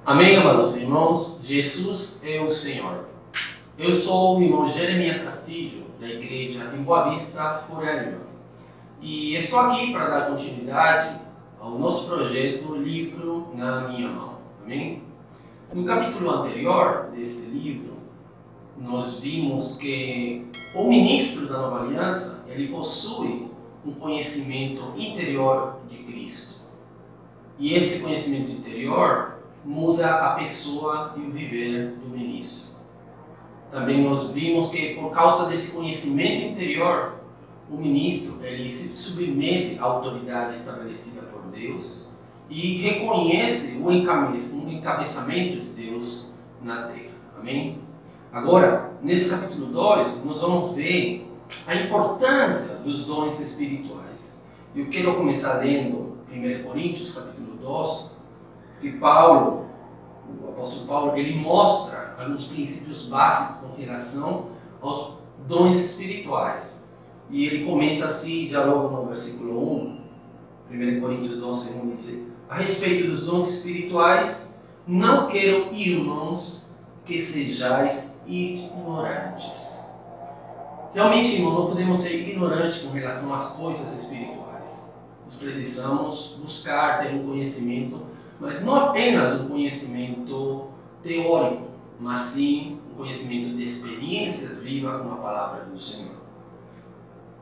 Amém, amados irmãos? Jesus é o Senhor. Eu sou o irmão Jeremias Castillo, da igreja em Boa Vista, Roraima. E estou aqui para dar continuidade ao nosso projeto Livro na Minha Mão. Amém? No capítulo anterior desse livro, nós vimos que o ministro da Nova Aliança, ele possui um conhecimento interior de Cristo. E esse conhecimento interior muda a pessoa e o viver do ministro. Também nós vimos que por causa desse conhecimento interior, o ministro ele se submete à autoridade estabelecida por Deus e reconhece o encabeçamento de Deus na terra. Amém? Agora, nesse capítulo 2, nós vamos ver a importância dos dons espirituais. Eu quero começar lendo 1 Coríntios, capítulo 2, que Paulo, o apóstolo Paulo, ele mostra alguns princípios básicos com relação aos dons espirituais. E ele começa assim, já logo no versículo 1 Coríntios 12, 1, diz: a respeito dos dons espirituais, não quero, irmãos, que sejais ignorantes. Realmente, irmão, não podemos ser ignorantes com relação às coisas espirituais. Nós precisamos buscar ter um conhecimento, mas não apenas um conhecimento teórico, mas sim um conhecimento de experiências vivas com a palavra do Senhor.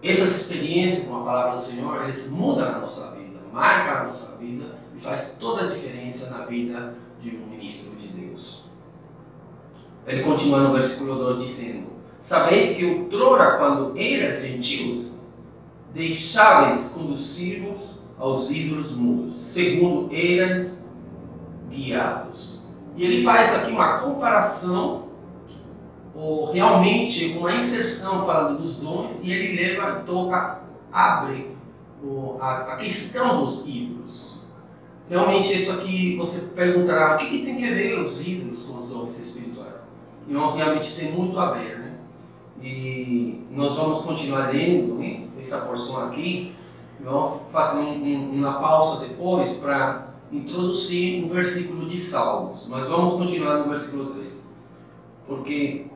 Essas experiências com a palavra do Senhor, eles mudam a nossa vida, marcam a nossa vida e faz toda a diferença na vida de um ministro de Deus. Ele continua no versículo 2 dizendo: sabeis que outrora, quando eras gentios, deixáveis conduzir-vos aos ídolos mudos, segundo eras guiados. E ele faz aqui uma comparação, ou realmente uma inserção falando dos dons, e ele leva, abre a questão dos ídolos. Realmente isso aqui você perguntará, o que tem que ver os ídolos com os dons espirituais? E realmente tem muito a ver, né? E nós vamos continuar lendo, né, essa porção aqui. Vamos fazer uma pausa depois para introduzir um versículo de Salmos, mas vamos continuar no versículo 3. Porque,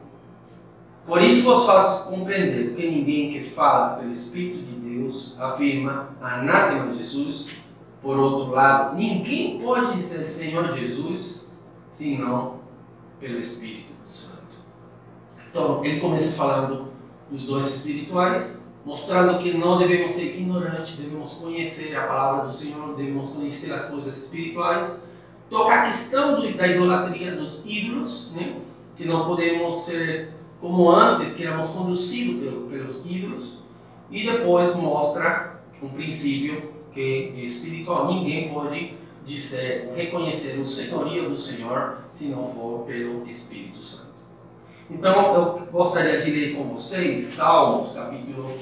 por isso vos faço compreender que ninguém que fala pelo Espírito de Deus afirma anátema Jesus. Por outro lado, ninguém pode dizer Senhor Jesus, senão pelo Espírito Santo. Então, ele começa falando dos dons espirituais, mostrando que não devemos ser ignorantes, devemos conhecer a palavra do Senhor, devemos conhecer as coisas espirituais. Toca a questão da idolatria dos ídolos, né? Que não podemos ser como antes, que éramos conduzidos pelos ídolos. E depois mostra um princípio que é espiritual. Ninguém pode dizer, reconhecer o senhorio do Senhor se não for pelo Espírito Santo. Então, eu gostaria de ler com vocês Salmos, capítulo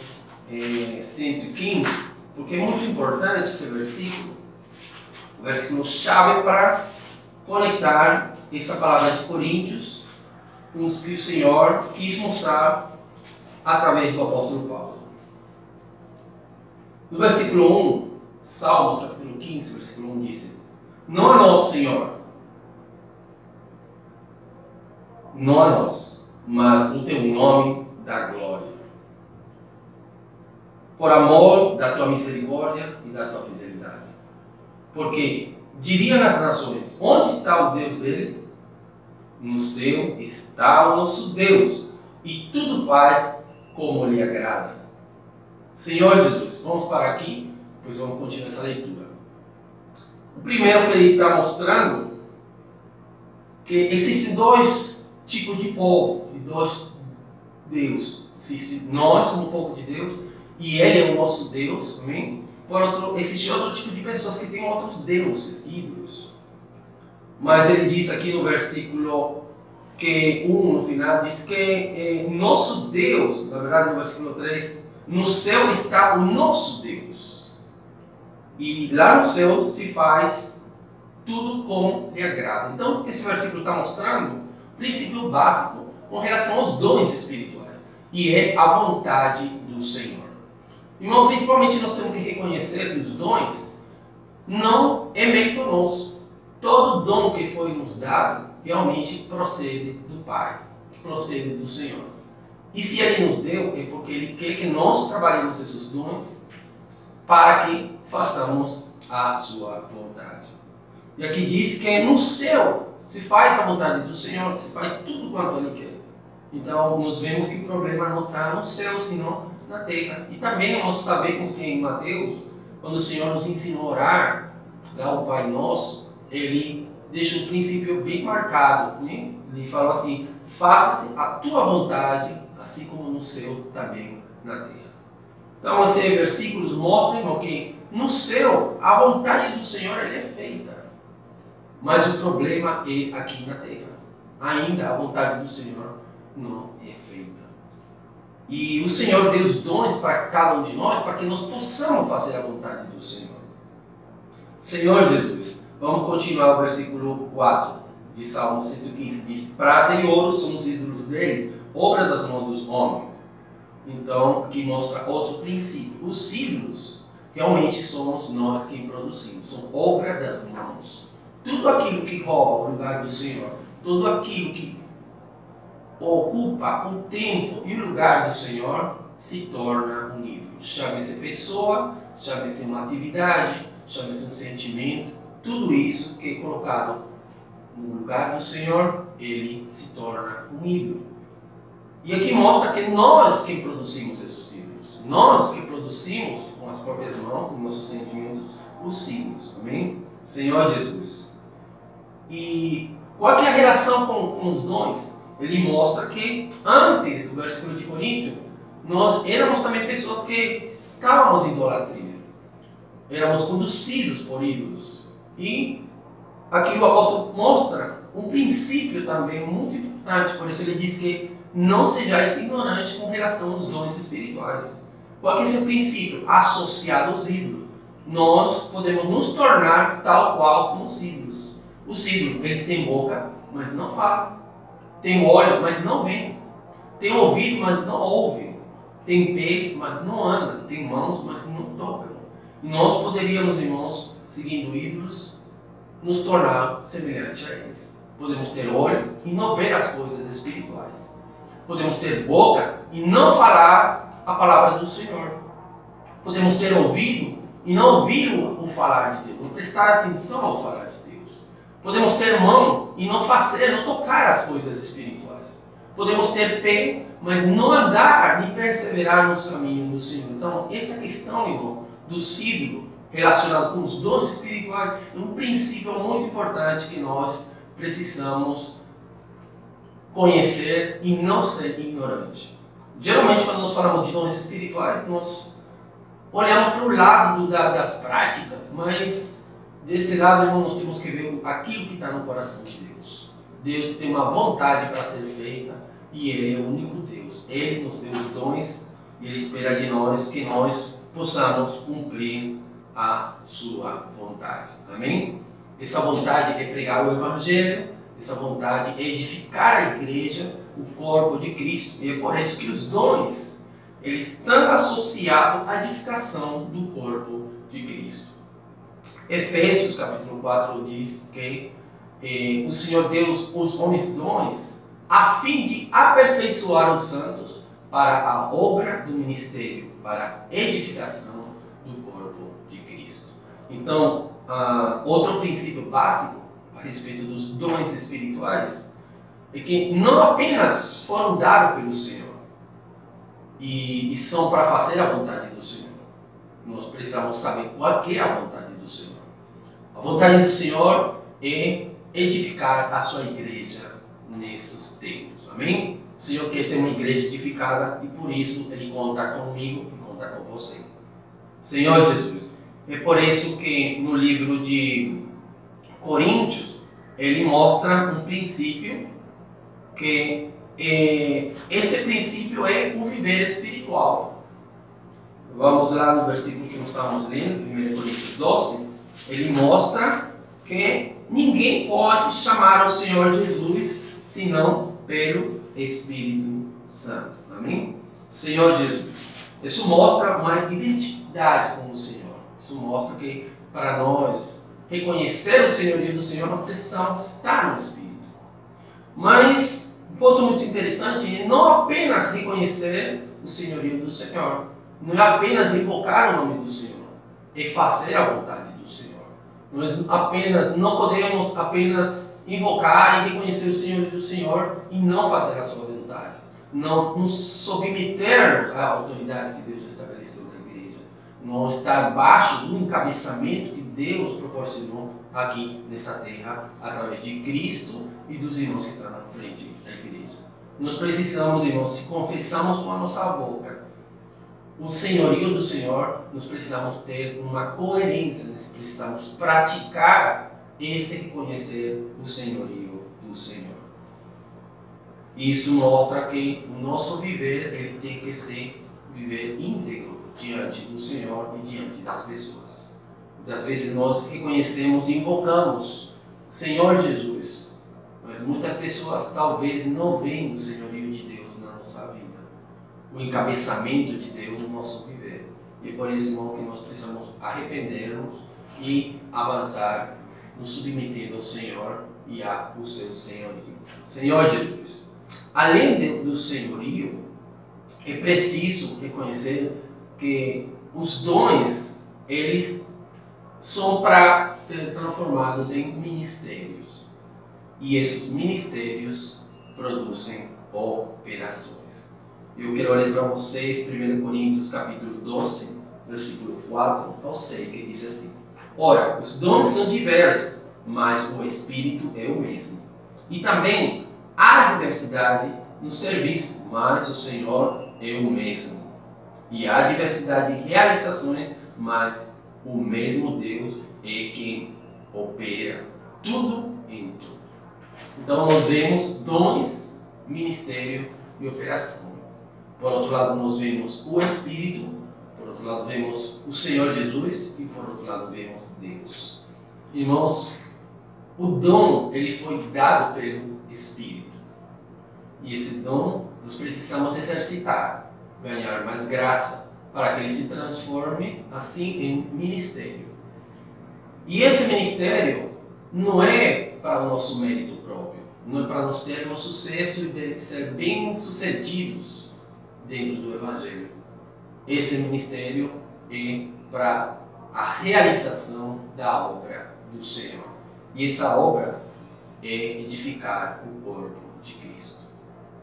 115, porque é muito importante esse versículo, o versículo chave para conectar essa palavra de Coríntios com o que o Senhor quis mostrar através do apóstolo Paulo. No versículo 1, Salmos, capítulo 15, versículo 1 diz: não a nós, Senhor, não a nós, mas o teu nome dá glória, por amor da tua misericórdia e da tua fidelidade. Porque diriam as nações: onde está o Deus deles? No céu está o nosso Deus, e tudo faz como lhe agrada. Senhor Jesus, vamos parar aqui, pois vamos continuar essa leitura. O primeiro que ele está mostrando que existem dois tipos de povo e dois deuses. Nós somos um povo de Deus e Ele é o nosso Deus. Amém? Por outro, existe outro tipo de pessoas que têm outros deuses, ídolos. Mas ele diz aqui no versículo 1, no final, diz que nosso Deus, na verdade no versículo 3, no céu está o nosso Deus. E lá no céu se faz tudo como lhe agrada. Então, esse versículo está mostrando um princípio básico com relação aos dons espirituais. E é a vontade do Senhor. Irmão, principalmente nós temos que reconhecer que os dons não é mérito nosso. todo dom que foi nos dado realmente procede do Pai, procede do Senhor. E se Ele nos deu, é porque Ele quer que nós trabalhemos esses dons para que façamos a sua vontade. E aqui diz que no céu se faz a vontade do Senhor, se faz tudo quanto Ele quer. Então, nós vemos que o problema não está no céu, senão na terra. E também nós sabemos que em Mateus, quando o Senhor nos ensinou a orar, lá o Pai Nosso, Ele deixa um princípio bem marcado, né? Ele fala assim: faça-se a tua vontade, assim como no céu, também na terra. Então, esses versículos mostram que no céu a vontade do Senhor é feita, mas o problema é aqui na terra. Ainda a vontade do Senhor não é feita. E o Senhor deu os dons para cada um de nós para que nós possamos fazer a vontade do Senhor. Senhor Jesus, vamos continuar o versículo 4 de Salmo 115. Diz: prata e ouro são os ídolos deles, obra das mãos dos homens. Então, aqui mostra outro princípio. Os ídolos realmente somos nós quem produzimos, são obra das mãos. Tudo aquilo que rouba o lugar do Senhor, tudo aquilo que ocupa o tempo e o lugar do Senhor, se torna um ídolo. Chame-se pessoa, chame-se uma atividade, chame-se um sentimento, tudo isso que é colocado no lugar do Senhor, ele se torna um ídolo. E aqui mostra que nós que produzimos esses ídolos, nós que produzimos com as próprias mãos, com nossos sentimentos, os ídolos. Amém? Senhor Jesus. E qual é a relação com os dons? Ele mostra que antes do versículo de Coríntios, nós éramos também pessoas que estávamos em idolatria. Éramos conduzidos por ídolos. E aqui o apóstolo mostra um princípio também muito importante. Por isso ele diz que não sejais ignorantes com relação aos dons espirituais. Qual é esse princípio? Associado aos ídolos. Nós podemos nos tornar tal qual como os ídolos. Os ídolos, eles têm boca, mas não falam. Tem olho, mas não veem. Tem ouvido, mas não ouvem. Tem pés, mas não andam. Tem mãos, mas não tocam. E nós poderíamos, irmãos, seguindo ídolos, nos tornar semelhantes a eles. Podemos ter olho e não ver as coisas espirituais. Podemos ter boca e não falar a palavra do Senhor. Podemos ter ouvido e não ouvir o falar de Deus, não prestar atenção ao falar de Deus. Podemos ter mão e não fazer, não tocar as coisas espirituais. Podemos ter pé, mas não andar nem perseverar nos caminhos do Senhor. Então, essa questão, irmão, do ídolo relacionado com os dons espirituais é um princípio muito importante que nós precisamos conhecer e não ser ignorante. Geralmente, quando nós falamos de dons espirituais, nós olhamos para o lado das práticas, mas desse lado, irmão, nós temos que ver aquilo que está no coração de Deus. Deus tem uma vontade para ser feita e Ele é o único Deus. Ele nos deu os dons e Ele espera de nós que nós possamos cumprir a sua vontade. Amém? Essa vontade é pregar o Evangelho, essa vontade é edificar a igreja, o corpo de Cristo. E é por isso que os dons, eles estão associados à edificação do corpo de Cristo. Efésios capítulo 4 diz que o Senhor deu os homens dons a fim de aperfeiçoar os santos para a obra do ministério, para a edificação do corpo de Cristo. Então, outro princípio básico a respeito dos dons espirituais é que não apenas foram dados pelo Senhor e são para fazer a vontade do Senhor. Nós precisamos saber qual é a vontade do Senhor. A vontade do Senhor é edificar a sua igreja nesses tempos. Amém? O Senhor quer ter uma igreja edificada e por isso Ele conta comigo e conta com você. Senhor Jesus, é por isso que no livro de Coríntios ele mostra um princípio que esse princípio é o viver espiritual. Vamos lá no versículo que nós estamos lendo, 1 Coríntios 12, ele mostra que ninguém pode chamar o Senhor Jesus senão pelo Espírito Santo. Amém? Senhor Jesus. Isso mostra uma identidade com o Senhor. Isso mostra que para nós reconhecer o senhorio do Senhor, nós precisamos estar no Espírito. Mas um ponto muito interessante é não apenas reconhecer o senhorio do Senhor, não é apenas invocar o nome do Senhor, é fazer a vontade do Senhor. Nós não podemos apenas invocar e reconhecer o senhorio do Senhor e não fazer a sua vontade, não nos submetermos à autoridade que Deus estabeleceu na igreja, não estar abaixo do encabeçamento que Deus proporcionou aqui nessa terra através de Cristo e dos irmãos que estão na frente da igreja. Nós precisamos, irmãos, se confessamos com a nossa boca o senhorio do Senhor, nós precisamos ter uma coerência, nós precisamos praticar esse reconhecer o senhorio do Senhor. Isso mostra que o nosso viver ele tem que ser viver íntegro diante do Senhor e diante das pessoas. Muitas vezes nós reconhecemos e invocamos Senhor Jesus, mas muitas pessoas talvez não veem o senhorio de Deus na nossa vida, o encabeçamento de Deus no nosso viver. E é por isso, irmão, que nós precisamos arrepender-nos e avançar, nos submetendo ao Senhor e ao seu senhorio. Senhor Jesus, além do senhorio, é preciso reconhecer que os dons, eles são para ser transformados em ministérios. E esses ministérios produzem operações. Eu quero ler para vocês 1 Coríntios capítulo 12, versículo 4 ao 6, que diz assim: Ora, os dons são diversos, mas o Espírito é o mesmo. E também há diversidade no serviço, mas o Senhor é o mesmo. E há diversidade de realizações, mas o mesmo Deus é quem opera tudo em tudo. Então nós vemos dons, ministério e operação. Por outro lado nós vemos o Espírito, por outro lado vemos o Senhor Jesus e por outro lado vemos Deus. Irmãos, o dom ele foi dado pelo Espírito. E esse dom nós precisamos exercitar, ganhar mais graça, para que ele se transforme assim em ministério. E esse ministério não é para o nosso mérito próprio, não é para nós termos sucesso e ser bem-sucedidos dentro do Evangelho. Esse ministério é para a realização da obra do Senhor. E essa obra é edificar o corpo de Cristo.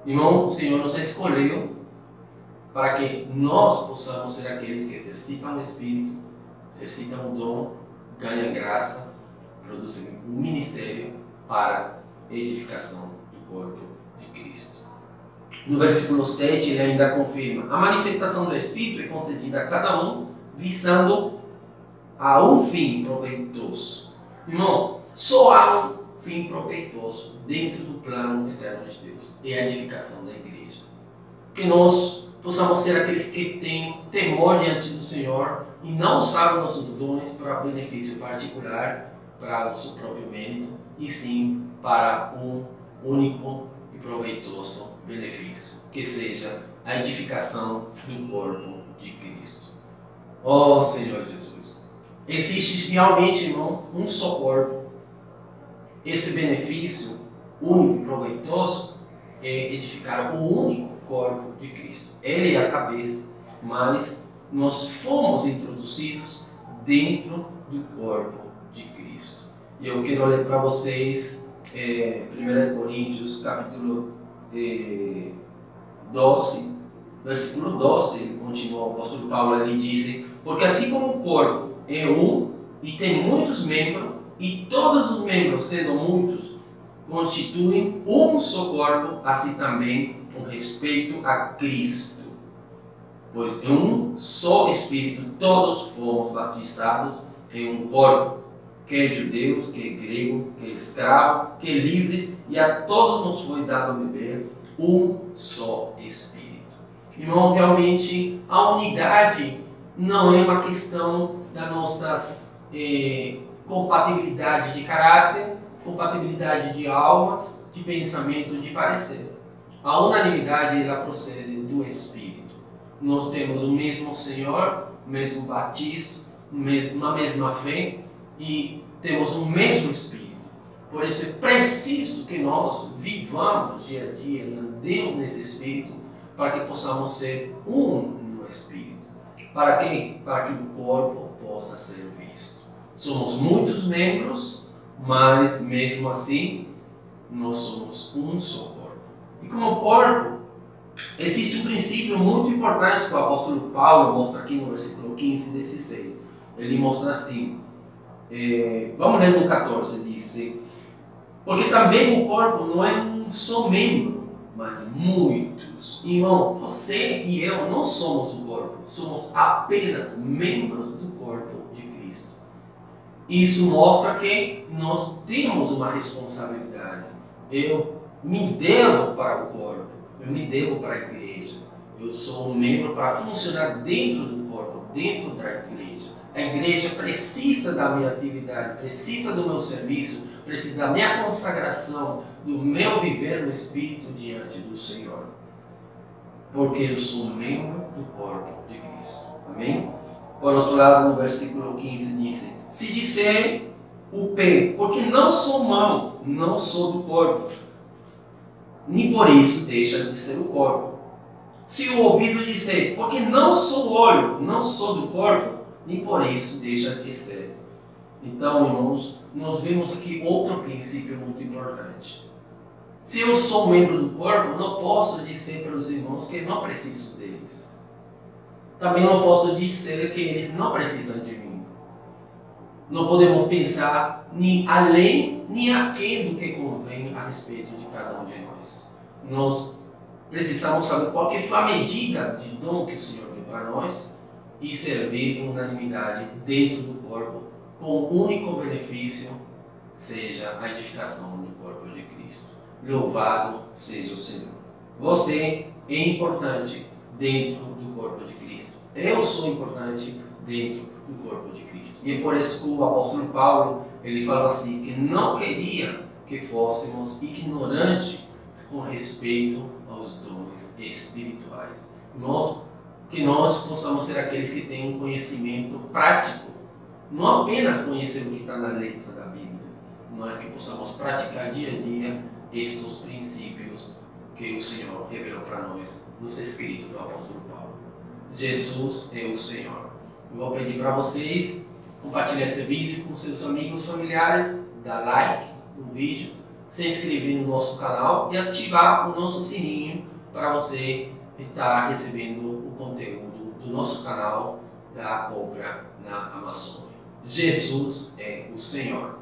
Irmão, o Senhor nos escolheu para que nós possamos ser aqueles que exercitam o Espírito, exercitam o dom, ganham graça, produzem um ministério para a edificação do corpo de Cristo. No versículo 7 ele ainda confirma: a manifestação do Espírito é concedida a cada um visando a um fim proveitoso. Irmão, só há um fim proveitoso dentro do plano eterno de Deus, é a edificação da igreja. Que nós possamos ser aqueles que têm temor diante do Senhor e não usar nossos dons para benefício particular, para o seu próprio mérito, e sim para um único e proveitoso benefício, que seja a edificação do corpo de Cristo. Ó Senhor Jesus, existe realmente, irmão, um só corpo. Esse benefício único e proveitoso é edificar o único corpo de Cristo. Ele é a cabeça, mas nós fomos introduzidos dentro do corpo de Cristo. E eu quero ler para vocês 1 Coríntios capítulo 12, versículo 12, ele continua, o apóstolo Paulo ali disse: porque assim como o corpo é um e tem muitos membros, e todos os membros, sendo muitos, constituem um só corpo, assim também com respeito a Cristo. Pois em um só Espírito todos fomos batizados em um corpo, que é judeus, que é grego, que é escravo, que é livres, e a todos nos foi dado beber um só Espírito. Irmão, realmente a unidade não é uma questão das nossas compatibilidade de caráter, compatibilidade de almas, de pensamento, de parecer. A unanimidade ela procede do Espírito. Nós temos o mesmo Senhor, o mesmo batismo, a mesma fé, e temos o mesmo Espírito. Por isso é preciso que nós vivamos dia a dia e andemos nesse Espírito para que possamos ser um no Espírito. Para quê? Para que o corpo possa ser visto. Somos muitos membros, mas mesmo assim nós somos um só corpo. E como corpo, existe um princípio muito importante que o apóstolo Paulo mostra aqui no versículo 15 e 16. Ele mostra assim, vamos ler no 14, diz: porque também o corpo não é um só membro, mas muitos. Irmão, você e eu não somos o corpo, somos apenas membros do corpo de Cristo. Isso mostra que nós temos uma responsabilidade. Eu me devo para o corpo, eu me devo para a igreja. Eu sou um membro para funcionar dentro do corpo, dentro da igreja. A igreja precisa da minha atividade, precisa do meu serviço, precisa da minha consagração, do meu viver no Espírito diante do Senhor. Porque eu sou um membro do corpo de Cristo. Amém? Por outro lado, no versículo 15 diz: se disserem o pé, porque não sou mão, não sou do corpo, nem por isso deixa de ser o corpo. Se o ouvido disser, porque não sou olho, não sou do corpo, nem por isso deixa de ser. Então, irmãos, nós vemos aqui outro princípio muito importante. Se eu sou membro do corpo, não posso dizer para os irmãos que não preciso deles. Também não posso dizer que eles não precisam de mim. Não podemos pensar nem além nem aquém do que convém a respeito de cada um de nós. Nós precisamos saber qual que foi a medida de dom que o Senhor deu para nós e servir em unanimidade dentro do corpo, com o único benefício seja a edificação do corpo de Cristo. Louvado seja o Senhor. Você é importante dentro do corpo de Cristo. Eu sou importante dentro do corpo de Cristo. E é por isso que o apóstolo Paulo ele fala assim, que não queria que fôssemos ignorantes com respeito aos dons espirituais. Que nós possamos ser aqueles que têm um conhecimento prático, não apenas conhecer o que está na letra da Bíblia, mas que possamos praticar dia a dia estes princípios que o Senhor revelou para nós nos escritos do apóstolo Paulo. Jesus é o Senhor. Eu vou pedir para vocês compartilhar esse vídeo com seus amigos, familiares, dar like no vídeo, se inscrever no nosso canal e ativar o nosso sininho para você estar recebendo o conteúdo do nosso canal da obra na Amazônia. Jesus é o Senhor.